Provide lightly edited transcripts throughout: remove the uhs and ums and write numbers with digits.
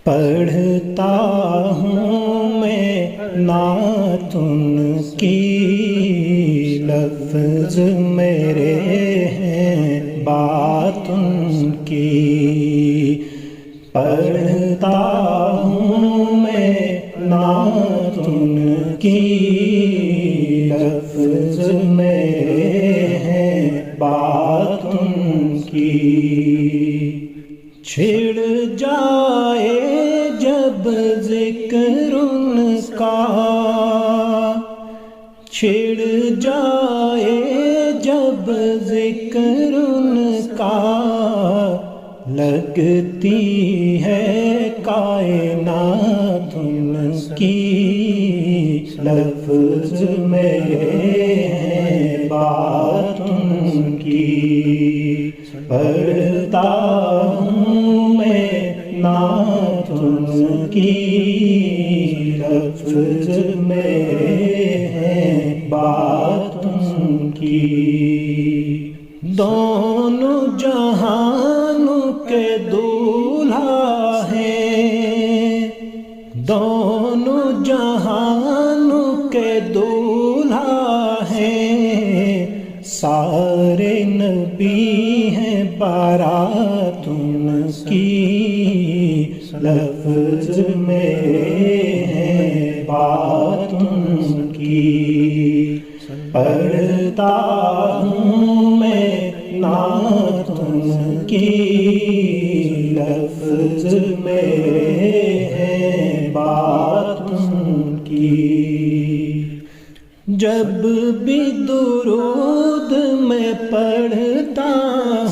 پڑھتا ہوں میں نعت ان کی، لفظ میرے ہیں بات ان کی۔ پڑھتا ہوں میں نعت ان کی، لفظ میرے ہیں بات ان کی۔ چھڑ جائے جب ذکر ان کا، چھڑ جائے جب ذکر ان کا، لگتی ہے کائنات ان کی، لفظ میرے ہیں بات ان کی۔ پڑھتا ہوں میں نعت ان کی، لفظ میرے ہیں بات ان کی۔ دونوں جہانوں کے دولہا ہیں، دونوں جہانوں کے دولہا ہیں، سارے نبی ہیں بارات ان کی، لفظ میرے ہیں بات ان کی۔ پڑھتا ہوں میں نعت ان کی، لفظ میرے ہیں بات ان کی۔ جب بھی درود میں پڑھتا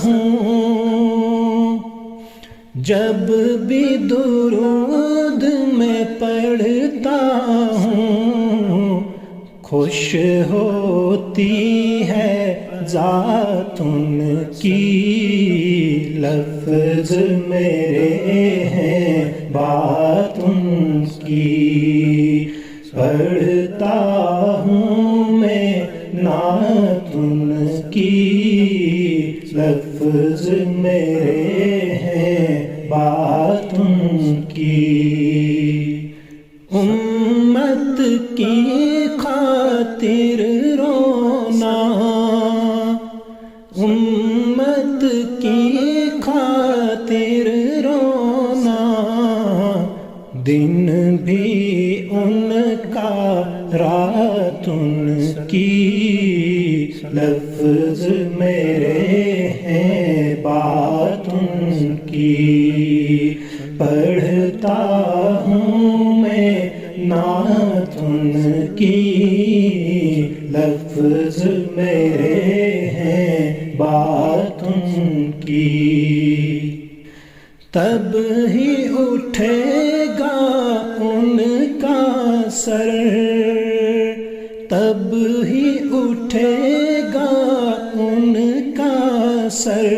ہوں، جب بھی درود میں پڑھتا ہوں، خوش ہوتی ہے ذات ان کی، لفظ میرے ہیں بات ان کی۔ پڑھتا ہوں میں نعت ان کی، لفظ میرے ہیں بات ان کی۔ امت کی خاطر رونا، امت کی خاطر رونا، دن بھی ان کا رات ان کی، لفظ میرے ہیں بات ان کی۔ پڑھتا ہوں میں نعت ان کی، لفظ میرے ہیں بات ان کی۔ تب ہی اٹھے گا ان کا سر، تب ہی اٹھے گا ان کا سر،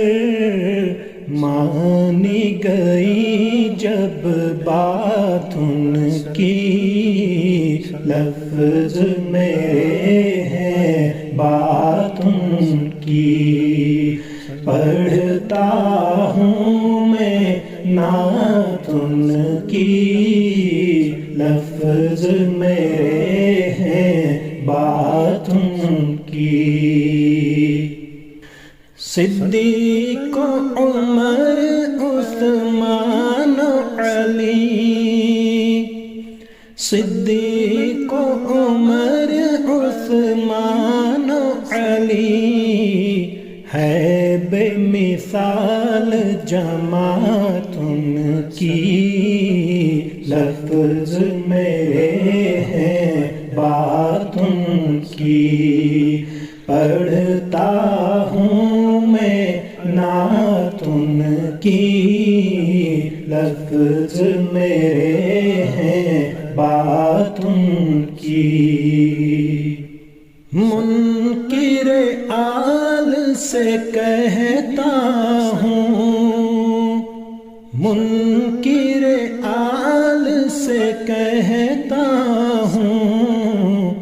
مانی گئی جب بات ان کی، لفظ میرے ہیں بات ان کی۔ پڑھتا ہوں میں نعت ان کی، لفظ میرے ہیں بات ان کی۔ صدیق عمر عثمان علی، صدیق عمر عثمان علی، ہے بے مثال جماعت ان کی، لفظ میرے ہیں بات ان کی۔ پڑھتا ہوں میں نعت ان کی، لفظ میرے ہیں بات ان کی۔ منکر آل سے کہتا ہوں، منکر آل سے کہتا ہوں،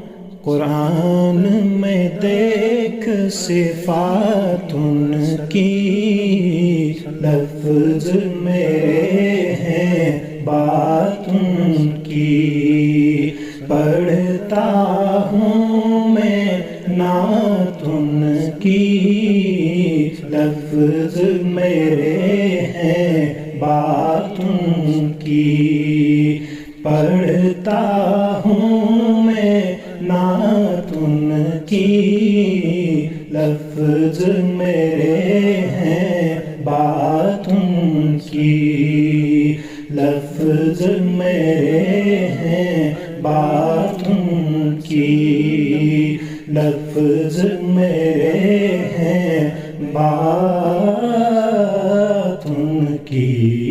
قرآن میں دیکھ صفات ان کی، لفظ میرے ہیں بات ان کی، پڑھتا ہوں میں نعت ان کی، لفظ میرے ہیں بات ان کی، پڑھتا ہوں میں نعت ان کی، لفظ میرے ہیں بات ان کی، لفظ میرے ہیں بات ان کی، لفظ میرے ہیں بات ان کی۔